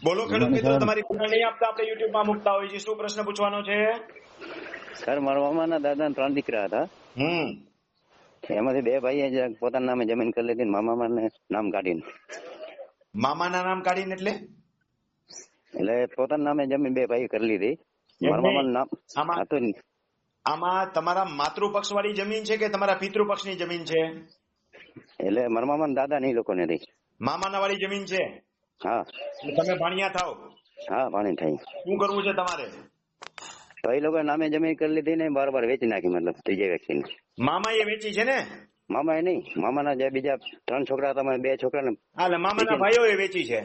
બોલો ખેડૂત મિત્રો, સર તમારી પ્રશ્ન નહીં આપતા આપણે યુટ્યુબ માં મૂકતા હોય છે. શું પ્રશ્ન પૂછવાનો છે? સર મારા મામાના દાદા 3 દીકરા હતા. એમાંથી 2 ભાઈએ પોતાના નામે જમીન કરી લીધી, મામાને નામ કાઢીને. મામાના નામ કાઢીને એટલે પોતાના નામે જમીન 2 ભાઈએ કરી લીધી. મારા મામાનું નામ હતું. આમાં તમારા માતૃપક્ષ વાળી જમીન છે કે તમારા પિતૃપક્ષ ની જમીન છે? એટલે મારા મામાના દાદા ની લોકો ને હતી. મામાના વાળી જમીન છે? હા. તમે ભાણિયા થાવ? હા, પાણી થઈ. શું કરવું છે તમારે? તો એ લોકો નામે જમીન કરી લીધી ને બાર વેચી નાખી, મતલબ ત્રીજા વ્યક્તિને. મામા એ વેચી છે ને? મામા એ નહીં, મામાના જે બીજા 3 છોકરા હતા, 2 છોકરા ને. હા, એટલે મામાના ભાઈઓ એ વેચી છે?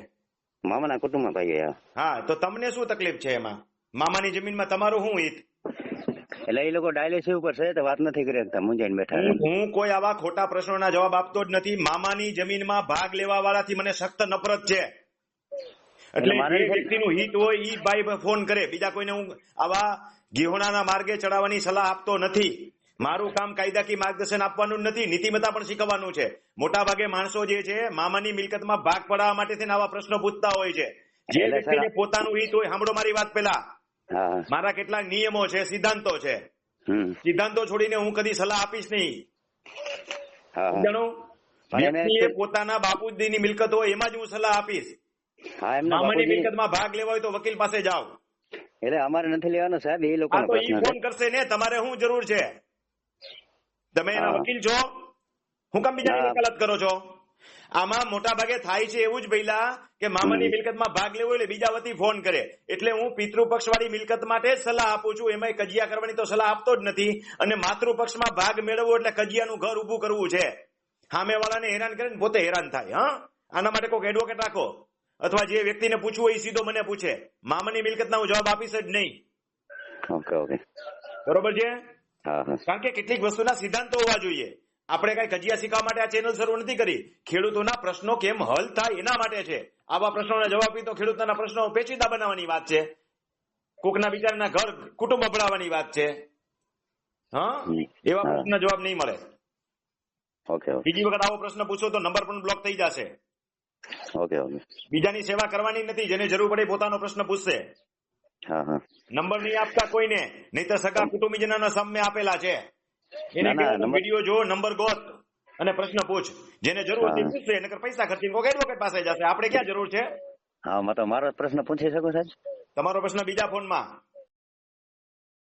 મામાના કુટુંબમાં ભાઈ. હા, તો તમને શું તકલીફ છે એમાં? મામાની જમીનમાં તમારું શું હિત? એટલે એ લોકો ડાયલિસિસ ઉપર છે તો વાત નથી કરી શકતા, મૂંઝાઈને બેઠા. હું કોઈ આવા ખોટા પ્રશ્નોના જવાબ આપતો જ નથી. મામાની જમીનમાં ભાગ લેવા વાળાથી મને સખ્ત નફરત છે. એટલે જે વ્યક્તિનું હિત હોય ઈ ભાઈ ફોન કરે, બીજા કોઈને હું આવા ગિહોણાના માર્ગે ચડાવવાની સલાહ આપતો નથી. મારું કામ કાયદાકીય માર્ગદર્શન આપવાનું જ નથી, નીતિમત્તા પણ શીખવવાનું છે. મોટા ભાગે માણસો જે છે મામાની મિલકતમાં ભાગ પડાવવા માટે આવા પ્રશ્નો પૂછતા હોય છે. જે વ્યક્તિને પોતાનું હિત હોય, સાંભળો મારી વાત પહેલા, મારા કેટલાક નિયમો છે, સિદ્ધાંતો છે. સિદ્ધાંતો છોડીને હું કદી સલાહ આપીશ નહીં. વ્યક્તિએ પોતાના બાપુજીની મિલકત હોય એમાં જ હું સલાહ આપીશ. મામાની મિલકતમાં ભાગ લેવા હોય તો વકીલ પાસે જાઓ. એટલે અમારે નથી લેવાનો સાહેબ, એ લોકો ફોન કરશે ને, તમારે શું જરૂર છે? તમે એના વકીલ છો, હું કામ બીજાની વકાલત કરો છો? આમાં મોટા ભાગે થાય છે એવું જ પહેલા કે મામાની મિલકતમાં ભાગ લેવો એટલે બીજા વતી ફોન કરે. એટલે હું પિતૃપક્ષ વાળી મિલકત માટે જ સલાહ આપું છું, એમાં કજિયા કરવાની તો સલાહ આપતો જ નથી. અને માતૃપક્ષમાં ભાગ મેળવવો એટલે કજિયાનું ઘર ઉભું કરવું છે. સામે વાળાને હેરાન કરીને પોતે હેરાન થાય. હા, આના માટે કોઈ એડવોકેટ રાખો, અથવા જે વ્યક્તિને પૂછવું હોય એ સીધો મને પૂછે. મામાની મિલકતના હું જવાબ આપીશ જ નહીં. બરોબર છે? કારણ કે કેટલીક વસ્તુના સિદ્ધાંતો હોવા જોઈએ. આપણે કઈ કજિયા શીખવા માટે આ ચેનલ શરૂ નથી કરી. ખેડૂતોના પ્રશ્નો કેમ હલ થાય એના માટે છે. આવા પ્રશ્નોના જવાબ આપી તો ખેડૂતોના પ્રશ્નો પેચીદા બનાવવાની વાત છે, કોકના બિચારાના ઘર કુટુંબ અપડાવવાની વાત છે. હા, એવા પ્રશ્નના જવાબ નહીં મળે. બીજી વખત આવો પ્રશ્ન પૂછો તો નંબર પણ બ્લોક થઈ જશે. બીજાની સેવા કરવાની નથી, જેને જરૂર પડે પોતાનો પ્રશ્ન પૂછશે. નંબર નહીં આપતા કોઈને, નહીં તો સગા કુટુંબીજનોના સામે આપેલા છે. એને વિડીયો જો, નંબર ગોત અને પ્રશ્ન પૂછ. જેને જરૂર છે પૂછશે, નકર પૈસા ખર્ચીને કોઈ એડવોકેટ પાસે જશે. આપણે ક્યાં જરૂર છે? મારો પ્રશ્ન પૂછી શકો સાહેબ? તમારો પ્રશ્ન બીજા ફોનમાં